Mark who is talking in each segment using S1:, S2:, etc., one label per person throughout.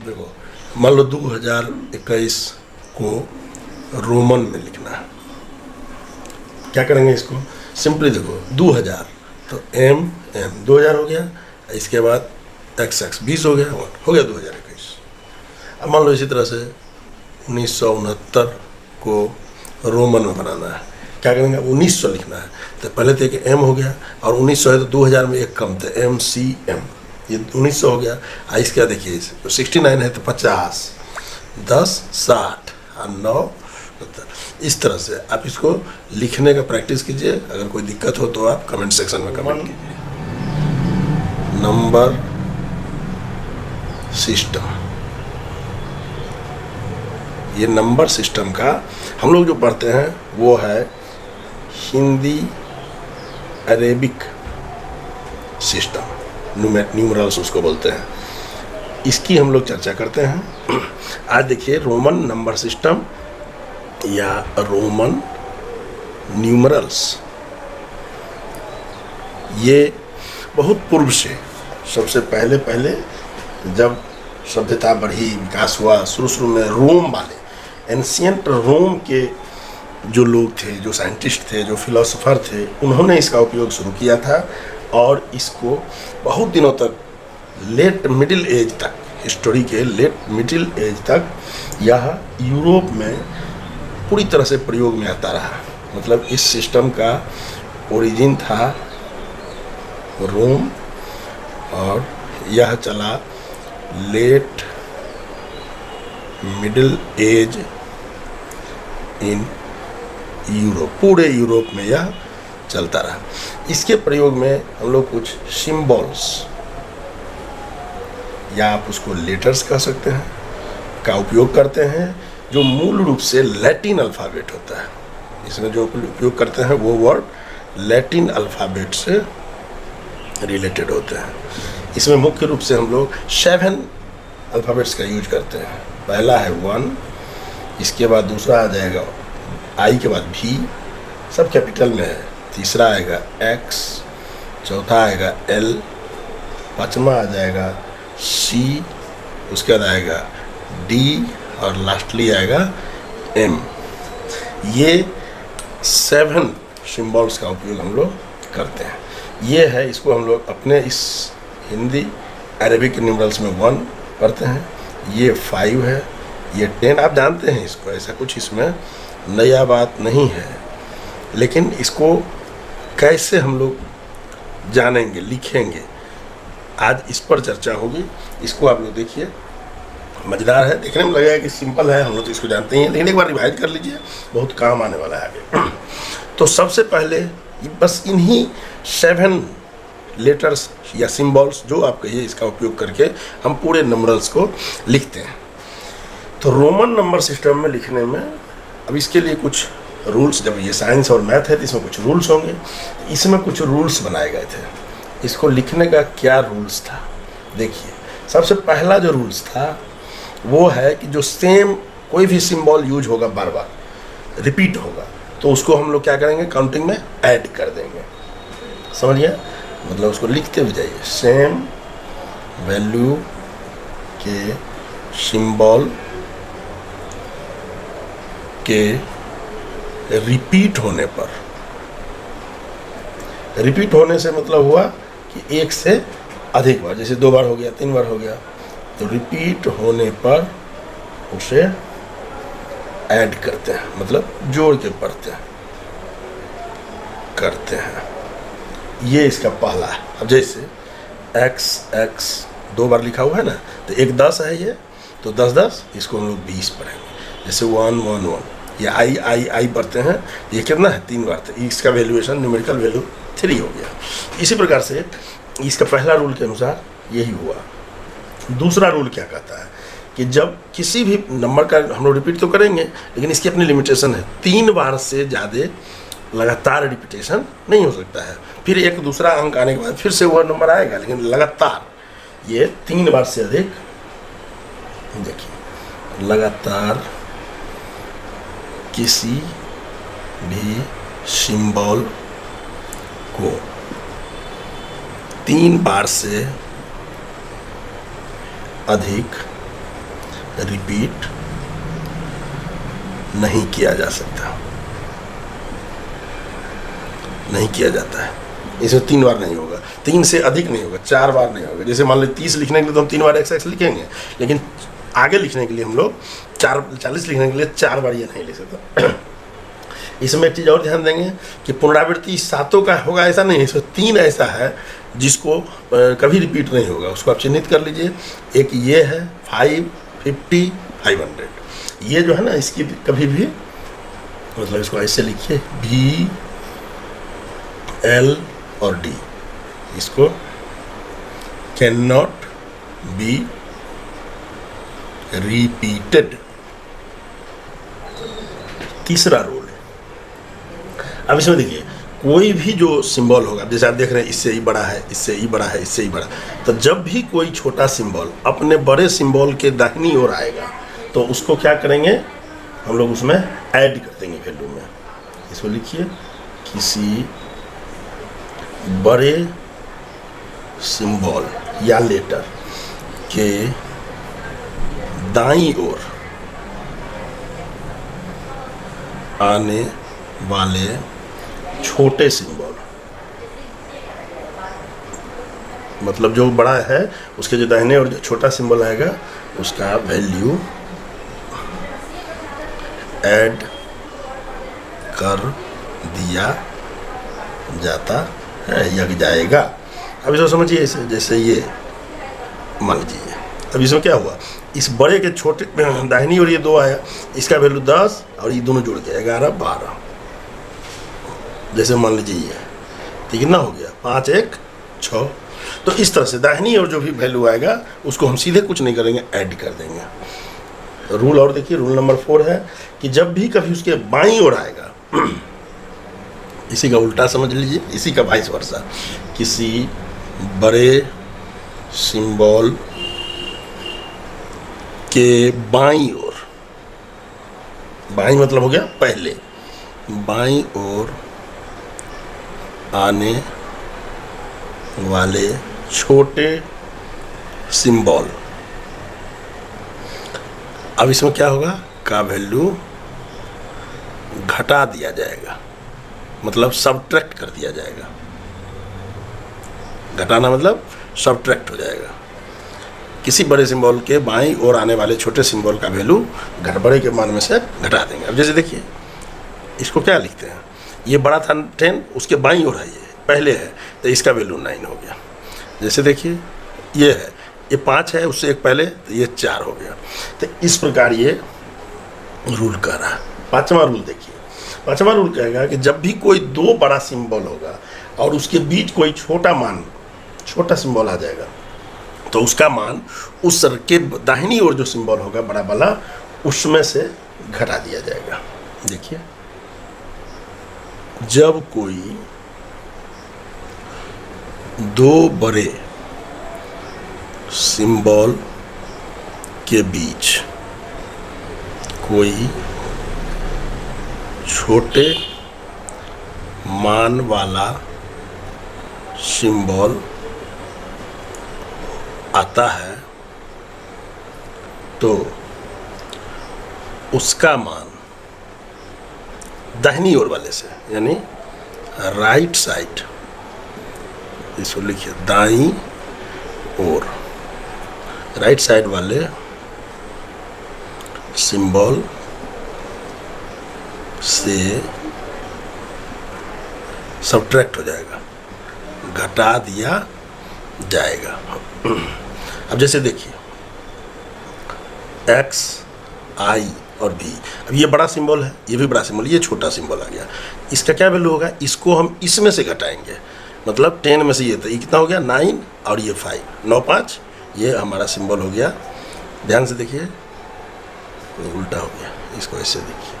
S1: देखो, मान लो 2021 को रोमन में लिखना है। क्या करेंगे इसको? सिंपली देखो 2000 तो एम 2000 हो गया, इसके बाद XX 20 हो गया, 1 हो गया 2021। अब मान लो इसी तरह से 1969 को रोमन में बनाना है। क्या करेंगे? 1900 लिखना है, तो पहले तो एक M हो गया, और 1900 है तो 2000 में एक कम, तो MCM, ये 1900 हो गया। इसके बाद देखिए, 69 है तो 50, 10 60 और 9 70। इस तरह से आप इसको लिखने का प्रैक्टिस कीजिए। अगर कोई दिक्कत हो तो आप कमेंट सेक्शन में कमेंट कीजिए। नंबर सिस्टम, ये नंबर सिस्टम का हम लोग जो पढ़ते हैं वो है हिंदी अरेबिक सिस्टम, न्यूमरल्स उसको बोलते हैं। इसकी हम लोग चर्चा करते हैं। आज देखिए, रोमन नंबर सिस्टम या रोमन न्यूमरल्स, ये बहुत पूर्व से, सबसे पहले जब सभ्यता बढ़ी, विकास हुआ, शुरू में रोम वाले, एंशिएंट रोम के जो लोग थे, जो साइंटिस्ट थे, जो फिलोसोफर थे, उन्होंने इसका उपयोग शुरू किया था। और इसको बहुत दिनों तक, लेट मिडिल एज तक, हिस्टोरी के लेट मिडिल एज तक यह यूरोप में पूरी तरह से प्रयोग में आता रहा। मतलब इस सिस्टम का ओरिजिन था रोम, और यह चला late middle age in Europe, पूरे यूरोप में यह चलता रहा। इसके प्रयोग में हम लोग कुछ सिंबल्स, या आप उसको लेटर्स कह सकते हैं, का उपयोग करते हैं, जो मूल रूप से लैटिन अल्फ़ाबेट होता है। इसमें जो उपयोग करते हैं वो वर्ड लैटिन अल्फ़ाबेट से रिलेटेड होते हैं। इसमें मुख्य रूप से हम लोग 7 अल्फ़ाबेट्स का यूज करते हैं। पहला है 1, इसके बाद दूसरा आ जाएगा I के बाद V, सब कैपिटल में है। तीसरा आएगा X, चौथा आएगा L, पाँचवा आ जाएगा C, उसके बाद आएगा D, और लास्टली आएगा M। ये 7 सिंबल्स का उपयोग हम लोग करते हैं। ये है, इसको हम लोग अपने इस हिंदी अरेबिक न्यूमरल्स में 1 पढ़ते हैं, ये 5 है, ये 10। आप जानते हैं इसको, ऐसा कुछ इसमें नया बात नहीं है। लेकिन इसको कैसे हम लोग जानेंगे, लिखेंगे, आज इस पर चर्चा होगी। इसको आप लोग देखिए, मज़ेदार है, देखने में लगेगा कि सिंपल है, हम लोग तो इसको जानते ही हैं, लेकिन एक बार रिवाइज कर लीजिए, बहुत काम आने वाला है आगे। तो सबसे पहले बस इन्हीं 7 लेटर्स या सिंबल्स, जो आप कहिए, इसका उपयोग करके हम पूरे नंबर्स को लिखते हैं। तो रोमन नंबर सिस्टम में लिखने में, अब इसके लिए कुछ रूल्स, जब ये साइंस और मैथ है तो इसमें कुछ रूल्स होंगे, इसमें कुछ रूल्स बनाए गए थे। इसको लिखने का क्या रूल्स था? देखिए, सबसे पहला जो रूल्स था वो है कि जो सेम कोई भी सिंबल यूज होगा, बार बार रिपीट होगा, तो उसको हम लोग क्या करेंगे, काउंटिंग में ऐड कर देंगे। समझिए, मतलब उसको लिखते हुए जाइए, सेम वैल्यू के सिंबल के रिपीट होने पर, रिपीट होने से मतलब हुआ कि एक से अधिक बार, जैसे 2 बार हो गया, 3 बार हो गया, तो रिपीट होने पर उसे ऐड करते हैं, मतलब जोड़ के पढ़ते हैं, करते हैं। ये इसका पहला है। अब जैसे XX 2 बार लिखा हुआ है ना, तो एक 10 है ये, तो 10 10, इसको हम लोग 20 पढ़ेंगे। जैसे 1 1 1, ये I पढ़ते हैं, ये कितना है, 3 बार, तो इसका वैल्यूएशन, न्यूमेरिकल वैल्यू 3 हो गया। इसी प्रकार से इसका पहला रूल के अनुसार यही हुआ। दूसरा रूल क्या कहता है कि जब किसी भी नंबर का हम लोग रिपीट तो करेंगे, लेकिन इसकी अपनी लिमिटेशन है, 3 बार से ज़्यादा लगातार रिपीटेशन नहीं हो सकता है। फिर एक दूसरा अंक आने के बाद फिर से वह नंबर आएगा, लेकिन लगातार ये 3 बार से अधिक, देखिए, लगातार किसी भी सिंबल को 3 बार से अधिक रिपीट नहीं किया जा सकता, नहीं किया जाता है। इसमें 3 बार नहीं होगा, 3 से अधिक नहीं होगा, 4 बार नहीं होगा। जैसे मान लो 30 लिखने के लिए तो हम 3 बार x लिखेंगे, लेकिन आगे लिखने के लिए हम लोग 40 लिखने के लिए 4 बार ये नहीं लिख सकता। इसमें एक चीज़ और ध्यान देंगे कि पुनरावृत्ति 7 का होगा ऐसा नहीं है, इसमें 3 ऐसा है जिसको कभी रिपीट नहीं होगा, उसको आप चिन्हित कर लीजिए। एक ये है 5, 50, 500, ये जो है ना इसकी कभी भी मतलब इसको ऐसे लिखिए B, L और D, इसको कैन नॉट बी रिपीटेड। तीसरा रूल, अब इसमें देखिए कोई भी जो सिंबल होगा, जैसे आप देख रहे हैं इससे ही बड़ा है, इससे ही बड़ा है, इससे ही बड़ा, तो जब भी कोई छोटा सिंबल अपने बड़े सिंबल के दाहिनी ओर आएगा तो उसको क्या करेंगे हम लोग, उसमें ऐड कर देंगे वैल्यू में। इसको लिखिए किसी बड़े सिंबल या लेटर के दाईं ओर आने वाले छोटे सिंबल, मतलब जो बड़ा है उसके जो दाहिने और जो छोटा सिंबल आएगा उसका वैल्यू ऐड कर दिया जाता है या जाएगा। अब इसको समझिए, जैसे ये मान लीजिए, अब इसमें क्या हुआ, इस बड़े के छोटे दाहिनी और ये 2 आया, इसका वैल्यू 10 और ये दोनों जुड़ गया 11, 12। जैसे मान लीजिए ये, तो कितना हो गया 5, 1, 6। तो इस तरह से दाहिनी और जो भी वैल्यू आएगा उसको हम सीधे कुछ नहीं करेंगे, ऐड कर देंगे। रूल और देखिए, रूल नंबर 4 है कि जब भी कभी उसके बाईं ओर आएगा, इसी का उल्टा समझ लीजिए, इसी का वाइस वर्सा, किसी बड़े सिंबल के बाईं ओर, बाईं मतलब हो गया पहले, बाईं ओर आने वाले छोटे सिंबल, अब इसमें क्या होगा, का वैल्यू घटा दिया जाएगा, मतलब सबट्रैक्ट कर दिया जाएगा। घटाना मतलब सबट्रैक्ट हो जाएगा। किसी बड़े सिंबल के बाईं ओर आने वाले छोटे सिंबल का वैल्यू बड़े के मान में से घटा देंगे। अब जैसे देखिए इसको क्या लिखते हैं, ये बड़ा था 10, उसके बाईं ओर है, ये पहले है, तो इसका वैल्यू 9 हो गया। जैसे देखिए ये है, ये 5 है, उससे एक पहले, तो ये 4 हो गया। तो इस प्रकार ये रूल कर रहा है। 5वां रूल देखिए, 5वां रूल कहेगा कि जब भी कोई 2 बड़ा सिंबल होगा और उसके बीच कोई छोटा सिंबल आ जाएगा, तो उसका मान उस के दाहिनी ओर जो सिंबल होगा बड़ा वाला, उसमें से घटा दिया जाएगा। देखिए जब कोई 2 बड़े सिंबल के बीच कोई छोटे मान वाला सिंबल आता है तो उसका मान दाहिनी ओर वाले से, यानी राइट साइड, इसको लिखिए दाईं ओर, राइट साइड वाले सिंबल से सबट्रैक्ट हो जाएगा, घटा दिया जाएगा। अब जैसे देखिए X, I और B, अब ये बड़ा सिंबल है, ये भी बड़ा सिंबल, ये छोटा सिंबल आ गया, इसका क्या वैल्यू होगा, इसको हम इसमें से घटाएंगे, मतलब 10 में से ये, तो ये कितना हो गया 9 और ये 5, 9, 5, ये हमारा सिंबल हो गया। ध्यान से देखिए उल्टा हो गया, इसको ऐसे देखिए,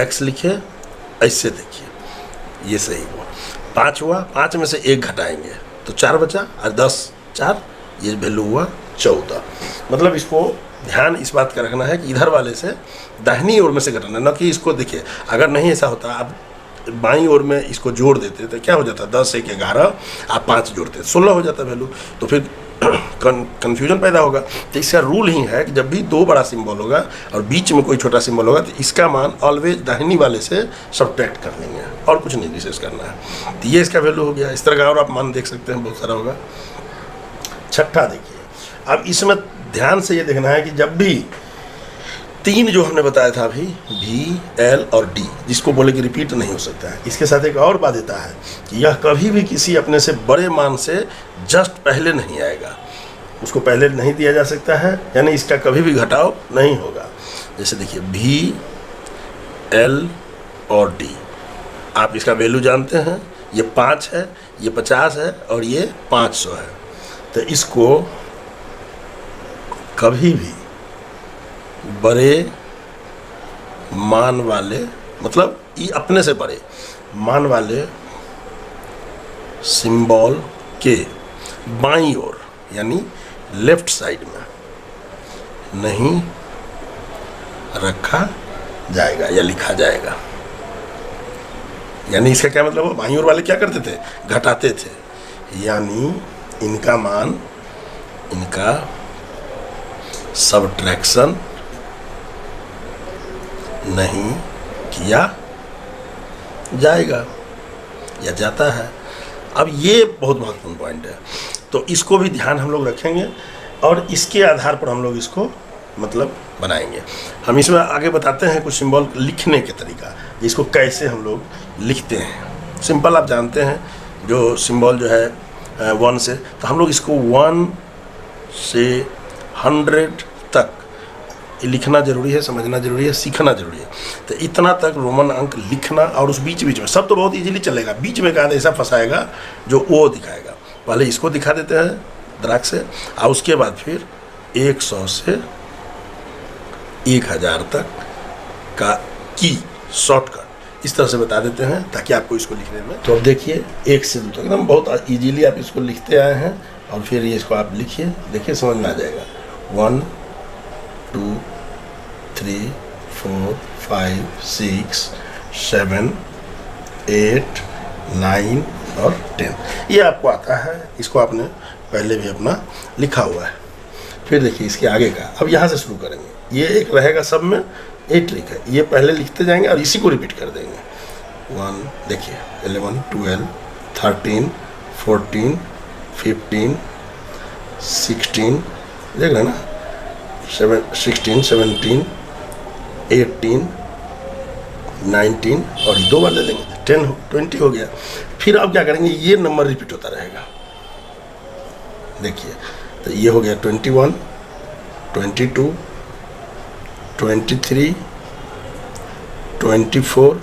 S1: X लिखे ऐसे देखिए, ये सही हुआ। 5 हुआ, 5 में से 1 घटाएंगे तो 4 बचा, और 10, 4, ये वैल्यू हुआ 14। मतलब इसको ध्यान इस बात का रखना है कि इधर वाले से दाहिनी ओर में से घटाना, न कि इसको देखिए, अगर नहीं ऐसा होता, आप बाईं ओर में इसको जोड़ देते तो क्या हो जाता, 10, 1, 11, आप 5 जोड़ते 16 हो जाता वैल्यू, तो फिर कन्फ्यूजन पैदा होगा। तो इसका रूल ही है कि जब भी दो बड़ा सिंबल होगा और बीच में कोई छोटा सिंबल होगा तो इसका मान ऑलवेज दाहिनी वाले से सब्ट्रैक्ट कर लेंगे और कुछ नहीं विशेष करना है। तो ये इसका वैल्यू हो गया। इस तरह का और आप मान देख सकते हैं, बहुत सारा होगा। छठा देखिए, अब इसमें ध्यान से ये देखना है कि जब भी तीन जो हमने बताया था अभी V, L और D, जिसको बोले कि रिपीट नहीं हो सकता है, इसके साथ एक और बाध्यता है कि यह कभी भी किसी अपने से बड़े मान से जस्ट पहले नहीं आएगा, उसको पहले नहीं दिया जा सकता है, यानी इसका कभी भी घटाव नहीं होगा। जैसे देखिए V, L और D, आप इसका वैल्यू जानते हैं, ये 5 है, ये 50 है और ये 500 है। तो इसको कभी भी बड़े मान वाले, मतलब ये अपने से बड़े मान वाले सिंबल के बाईं ओर यानी लेफ्ट साइड में नहीं रखा जाएगा या लिखा जाएगा। यानी इसका क्या मतलब है, बाईं ओर वाले क्या करते थे, घटाते थे, यानी इनका मान, इनका सब्ट्रैक्शन नहीं किया जाएगा या जाता है। अब ये बहुत महत्वपूर्ण पॉइंट है, तो इसको भी ध्यान हम लोग रखेंगे और इसके आधार पर हम लोग इसको मतलब बनाएंगे। हम इसमें आगे बताते हैं कुछ सिंबल लिखने के तरीका, इसको कैसे हम लोग लिखते हैं। सिंपल आप जानते हैं, जो सिंबल जो है 1 से, तो हम लोग इसको 1 से 100 तक लिखना जरूरी है, समझना जरूरी है, सीखना जरूरी है। तो इतना तक रोमन अंक लिखना, और उस बीच बीच में सब तो बहुत इजीली चलेगा, बीच में का ऐसा फंसाएगा जो ओ दिखाएगा। पहले इसको दिखा देते हैं द्राक्ष से, और उसके बाद फिर 100 से 1000 तक का की शॉर्टकट इस तरह से बता देते हैं ताकि आपको इसको लिखने में। तो अब देखिए 1 से 2 तक एकदम बहुत इजीली आप इसको लिखते आए हैं, और फिर ये इसको आप लिखिए, देखिए समझ में आ जाएगा। 1 2 3 4 5 6 7 8 9 और 10, ये आपको आता है, इसको आपने पहले भी अपना लिखा हुआ है। फिर देखिए इसके आगे का, अब यहाँ से शुरू करेंगे, ये एक रहेगा सब में, ये ट्रिक है, ये पहले लिखते जाएंगे और इसी को रिपीट कर देंगे। 1 देखिए 11 12 13 14 15 16, देख रहे हैं ना, 16 17 18 19 और 2 बार दे देंगे, 10 20 हो गया। फिर अब क्या करेंगे, ये नंबर रिपीट होता रहेगा। देखिए तो ये हो गया 21 22 23 24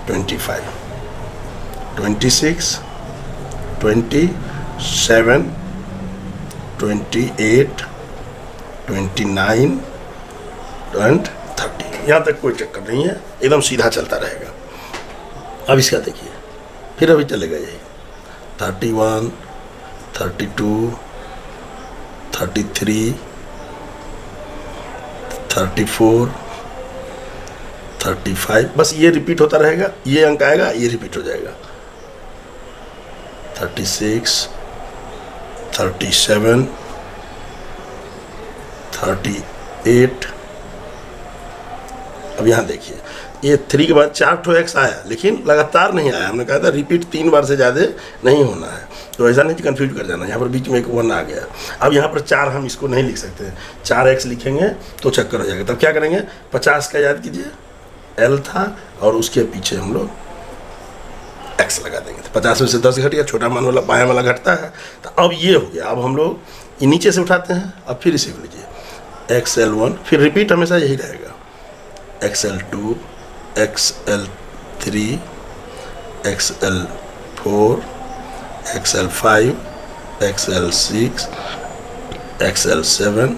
S1: 25 26 27 28 29 एंड 30, यहाँ तक कोई चक्कर नहीं है, एकदम सीधा चलता रहेगा। अब इसका देखिए, फिर अभी चलेगा यही 31 32 33 34 35, बस ये रिपीट होता रहेगा, ये अंक आएगा, ये रिपीट हो जाएगा। 36 37 38। अब यहाँ देखिए, ये 3 के बाद 4 ठो एक्स आया, लेकिन लगातार नहीं आया। हमने कहा था रिपीट 3 बार से ज़्यादा नहीं होना है, तो ऐसा नहीं कि कंफ्यूज कर जाना। यहाँ पर बीच में एक 1 आ गया, अब यहाँ पर 4 हम इसको नहीं लिख सकते, 4 एक्स लिखेंगे तो चक्कर हो जाएगा। तब क्या करेंगे, 50 का याद कीजिए, एल था और उसके पीछे हम लोग एक्स लगा देंगे, तो 50 में से 10 घट गया, छोटा मान वाला बायां वाला घटता है। तो अब ये हो गया, अब हम लोग ये नीचे से उठाते हैं, अब फिर इसे लीजिए XL1, फिर रिपीट हमेशा यही रहेगा, XL2 XL3 XL4 XL5 XL6 XL7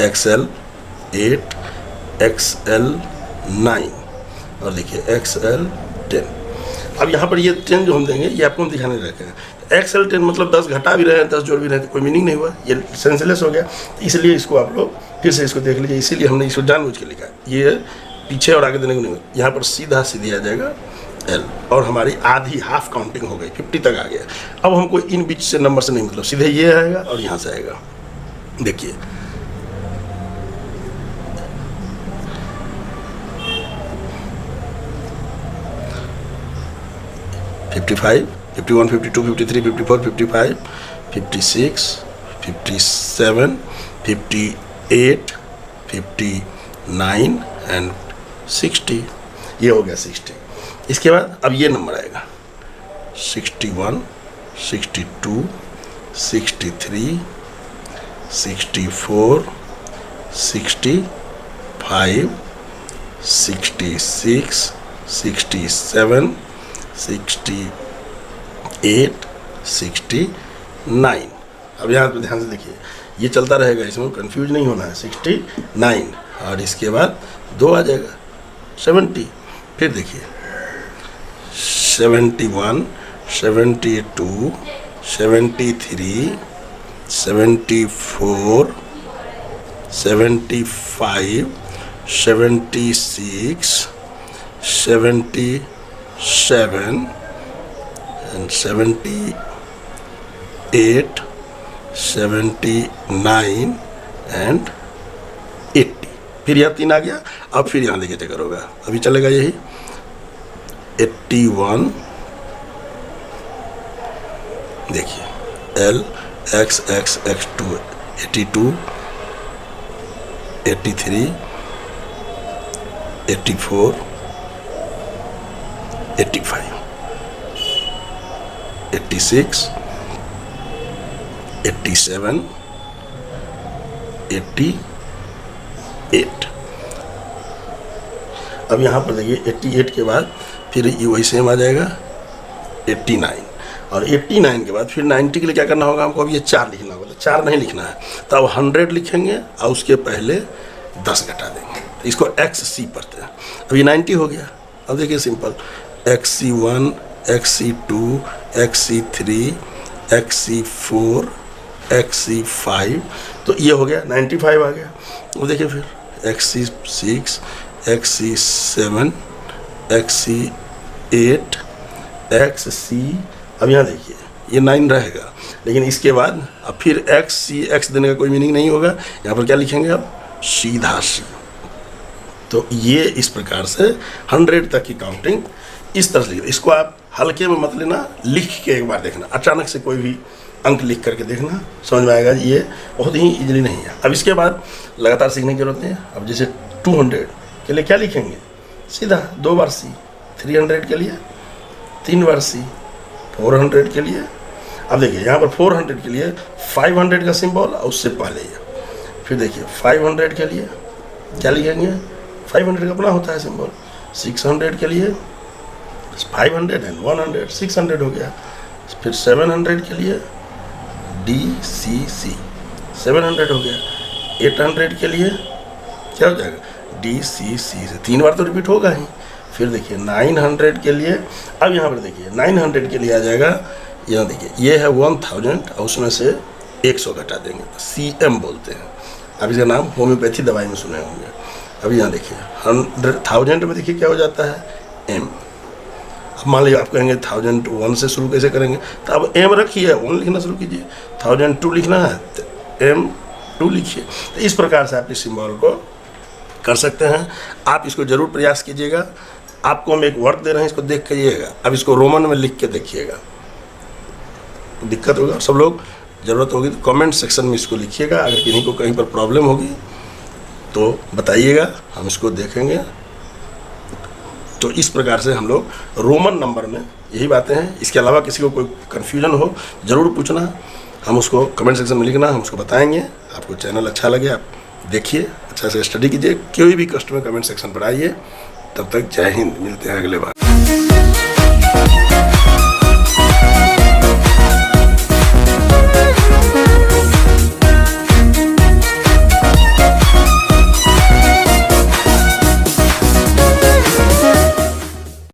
S1: XL8 XL9 और देखिए XL10। अब यहाँ पर ये 10 जो हम देंगे, ये आपको हम दिखाने रखे हैं। XL10 मतलब 10 घटा भी रहे हैं, 10 जोड़ भी रहे हैं, तो कोई मीनिंग नहीं हुआ, ये सेंसलेस हो गया। इसलिए इसको आप लोग फिर से इसको देख लीजिए, इसीलिए हमने इसको जानबूझ के लिखा है। ये पीछे और आगे देने को नहीं, यहाँ पर सीधा सीधी आ जाएगा L, और हमारी आधी हाफ काउंटिंग हो गई, 50 तक आ गया। अब हमको इन बीच से नंबर से नहीं मतलब, सीधे ये आएगा और यहाँ से आएगा। देखिए 55, 51, 52, 53, 54, 55, 56, 57, 58, 59 एंड 60। ये हो गया 60। इसके बाद अब ये नंबर आएगा 61, 62, 63, 64, 65, 66, 67, 68, 69। अब यहाँ पे ध्यान से देखिए, ये चलता रहेगा, इसमें कंफ्यूज नहीं होना है। 69 और इसके बाद 2 आ जाएगा 70। फिर देखिए 71, 72, 73, 74, 75, 76, 77 and 78, 79 and 80। फिर यहाँ 3 आ गया। अब फिर यहाँ देखिए चक्कर होगा, अभी चलेगा यही 81। देखिए L X X X2 82, 83, 84, 85, 86, 87, 88। अब यहाँ पर देखिए 88 के बाद फिर ये वही सेम आ जाएगा 89, और 89 के बाद फिर 90 के लिए क्या करना होगा हमको, अब ये 4 लिखना होगा। तो 4 नहीं लिखना है, तो अब 100 लिखेंगे और उसके पहले 10 घटा देंगे। तो इसको XC पढ़ते हैं। अब ये 90 हो गया। अब देखिए simple XC1, XC2, XC3, XC4, XC5, तो ये हो गया 95 आ गया। अब देखिए फिर XC6, XC7, XC8, XC। अब यहाँ देखिए ये 9 रहेगा, लेकिन इसके बाद अब फिर X देने का कोई मीनिंग नहीं होगा। यहाँ पर क्या लिखेंगे अब, सीधा C। तो ये इस प्रकार से 100 तक की काउंटिंग इस तरह से लिख। इसको आप हल्के में मत लेना, लिख के एक बार देखना, अचानक से कोई भी अंक लिख करके देखना, समझ में आएगा। ये बहुत ही इजीली नहीं है। अब इसके बाद लगातार सीखने की जरूरत नहीं है। अब जैसे 200 के लिए क्या लिखेंगे, सीधा 2 बार C, 300 के लिए 3 बार C, 400 के लिए। अब देखिए यहाँ पर 400 के लिए 500 का सिंबल और उससे पहले ये। फिर देखिए 500 के लिए क्या लिखेंगे, 500 का अपना होता है सिंबल। 600 के लिए 500 एंड 100, 600 हो गया। फिर 700 के लिए DCC, 700 हो गया। 800 के लिए क्या हो जाएगा, DCC से 3 बार तो रिपीट होगा ही। फिर देखिए 900 के लिए, अब यहाँ पर देखिए 900 के लिए आ जाएगा, यहाँ देखिए ये है 1000 और उसमें से 100 घटा देंगे, CM बोलते हैं। अब इसका नाम होम्योपैथी दवाई में सुने होंगे। अभी यहाँ देखिए 1000 में देखिए क्या हो जाता है, M। अब मान लीजिए आप कहेंगे 1001 से शुरू कैसे करेंगे, तो अब M रखिए, 1 लिखना शुरू कीजिए। 1002 लिखना है तो M2 लिखिए। तो इस प्रकार से आप इस सिंबल को कर सकते हैं। आप इसको जरूर प्रयास कीजिएगा। आपको हम एक वर्क दे रहे हैं, इसको देख करिएगा। अब इसको रोमन में लिख के देखिएगा, दिक्कत होगा। सब लोग ज़रूरत होगी तो कमेंट सेक्शन में इसको लिखिएगा। अगर किसी को कहीं पर प्रॉब्लम होगी तो बताइएगा, हम इसको देखेंगे। तो इस प्रकार से हम लोग रोमन नंबर में यही बातें हैं। इसके अलावा किसी को कोई कन्फ्यूजन हो ज़रूर पूछना, हम उसको कमेंट सेक्शन में लिखना, हम उसको बताएंगे। आपको चैनल अच्छा लगे आप देखिए, अच्छा से स्टडी कीजिए। कोई भी कष्ट में कमेंट सेक्शन पर आइए। तब तक जय हिंद, मिलते हैं अगले बार।